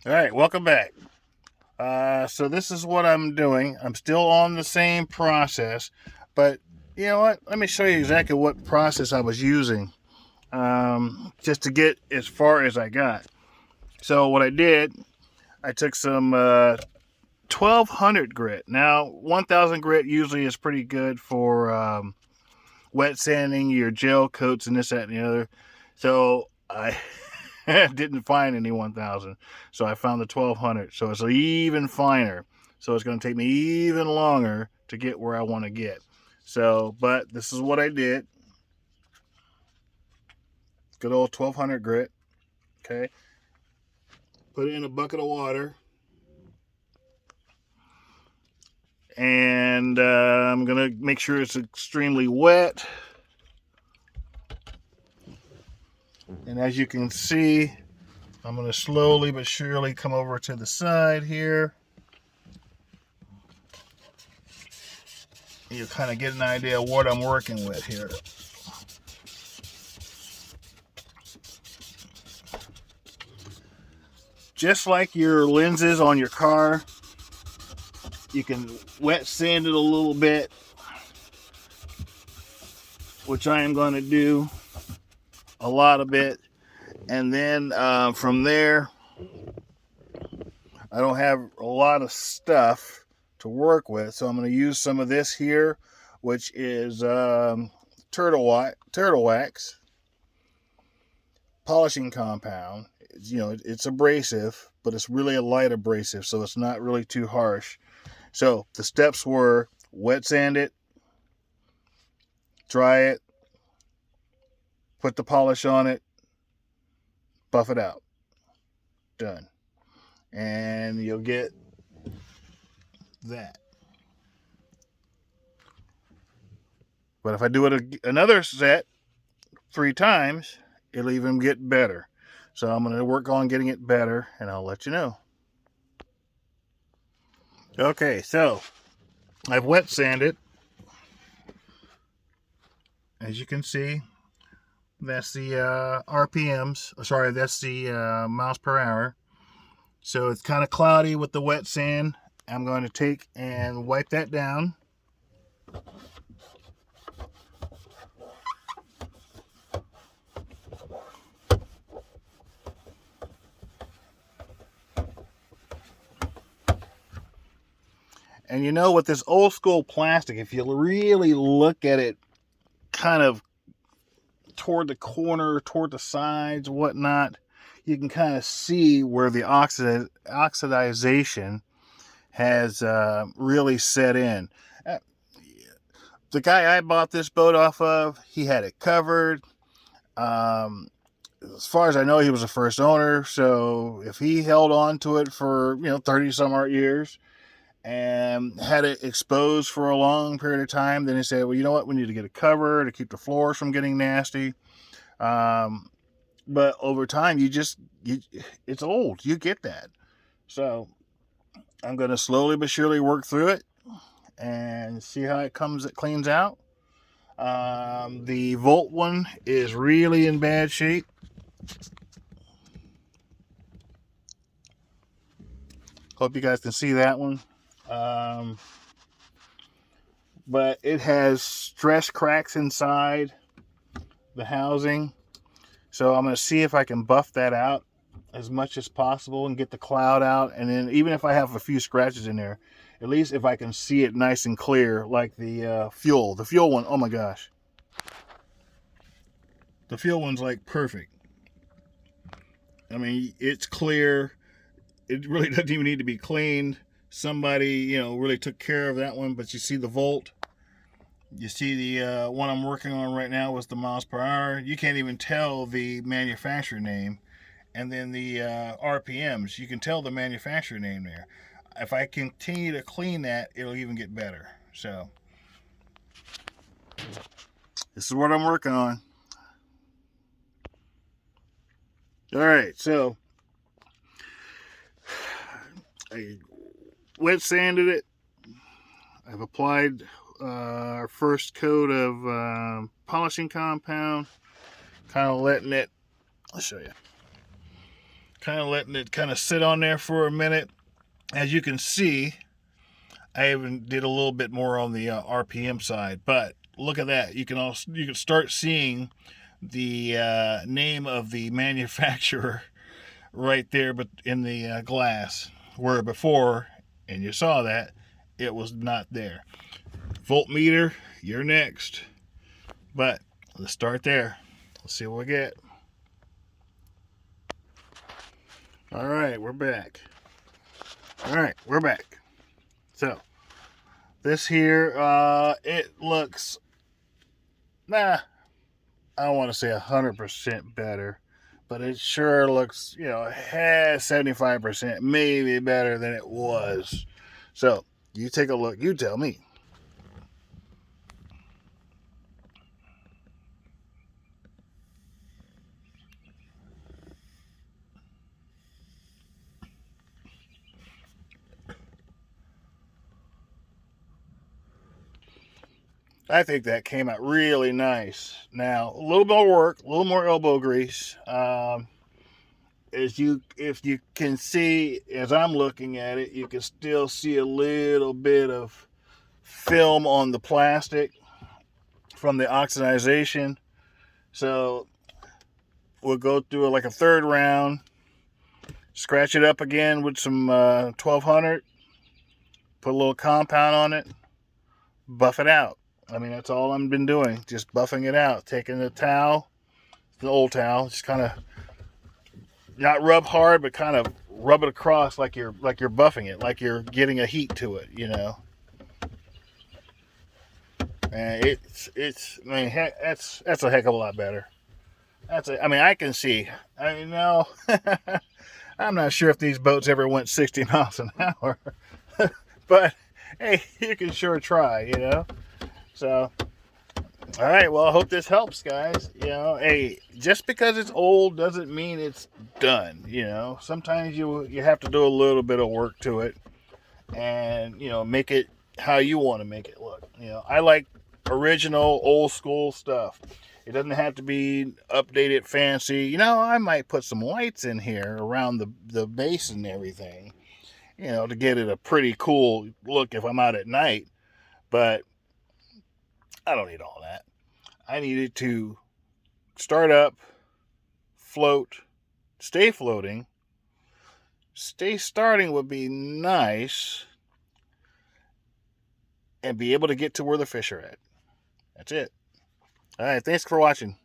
All right, welcome back. So this is what I'm doing. I'm still on the same process, but you know what? Let me show you exactly what process I was using just to get as far as I got. So what I did, I took some 1200 grit. Now 1000 grit usually is pretty good for wet sanding your gel coats and this, that, and the other. So I didn't find any 1000, so I found the 1200. So it's even finer. So it's going to take me even longer to get where I want to get. So, but this is what I did. Good old 1200 grit. Okay. Put it in a bucket of water. And I'm going to make sure it's extremely wet. And as you can see, I'm going to slowly but surely come over to the side here. You kind of get an idea of what I'm working with here. Just like your lenses on your car, you can wet sand it a little bit, which I am going to do a lot of it. And then from there, I don't have a lot of stuff to work with, so I'm going to use some of this here, which is turtle wax polishing compound. It's abrasive, but it's really a light abrasive, so it's not really too harsh. So the steps were wet sand it, dry it, put the polish on it, buff it out. Done. And you'll get that. But if I do it another set 3 times, it'll even get better. So I'm going to work on getting it better, and I'll let you know. Okay, so I've wet sanded. As you can see, that's the RPMs. Sorry, that's the miles per hour. So it's kind of cloudy with the wet sand. I'm going to take and wipe that down. And with this old school plastic, if you really look at it kind of toward the corner, toward the sides, whatnot, you can kind of see where the oxidization has really set in. The guy I bought this boat off of, he had it covered. As far as I know, he was a first owner. So if he held on to it for 30 some odd years and had it exposed for a long period of time, then he said, well, you know what, we need to get it covered to keep the floors from getting nasty. But over time, it's old. You get that. So I'm going to slowly but surely work through it and see how it cleans out. The Volt one is really in bad shape. Hope you guys can see that one. But it has stress cracks inside the housing. So I'm going to see if I can buff that out as much as possible and get the cloud out. And then even if I have a few scratches in there, at least if I can see it nice and clear, like the fuel one, oh my gosh. The fuel one's like perfect. I mean, it's clear. It really doesn't even need to be cleaned. Somebody, really took care of that one. But you see the volt. You see the one I'm working on right now was the miles per hour. You can't even tell the manufacturer name. And then the RPMs, you can tell the manufacturer name there. If I continue to clean that, it'll even get better. So this is what I'm working on. All right, so I wet sanded it. I've applied our first coat of polishing compound, kind of letting it, I'll show you, kind of letting it kind of sit on there for a minute. As you can see, I even did a little bit more on the RPM side, but look at that. You can start seeing the name of the manufacturer right there, but in the glass, where before, and you saw that, it was not there. Voltmeter, you're next. But let's start there. Let's see what we get. All right, we're back. So this here, it looks, I don't want to say 100% better, but it sure looks, has 75%, maybe better than it was. So you take a look. You tell me. I think that came out really nice. Now, a little more work, a little more elbow grease. If you can see, as I'm looking at it, you can still see a little bit of film on the plastic from the oxidization. So we'll go through like a third round, scratch it up again with some 1200, put a little compound on it, buff it out. I mean, that's all I've been doing, just buffing it out, taking the towel, the old towel, just kind of not rub hard, but kind of rub it across like you're buffing it, like you're getting a heat to it, And it's I mean, that's a heck of a lot better. I can see. No, I'm not sure if these boats ever went 60 miles an hour, but hey, you can sure try, So, all right. Well, I hope this helps, guys. Hey, just because it's old doesn't mean it's done. Sometimes you have to do a little bit of work to it, and make it how you want to make it look. I like original, old school stuff. It doesn't have to be updated, fancy. I might put some lights in here around the base and everything, to get it a pretty cool look if I'm out at night. But I don't need all that. I need it to start up, float, stay floating. Stay starting would be nice, and be able to get to where the fish are at. That's it. All right, thanks for watching.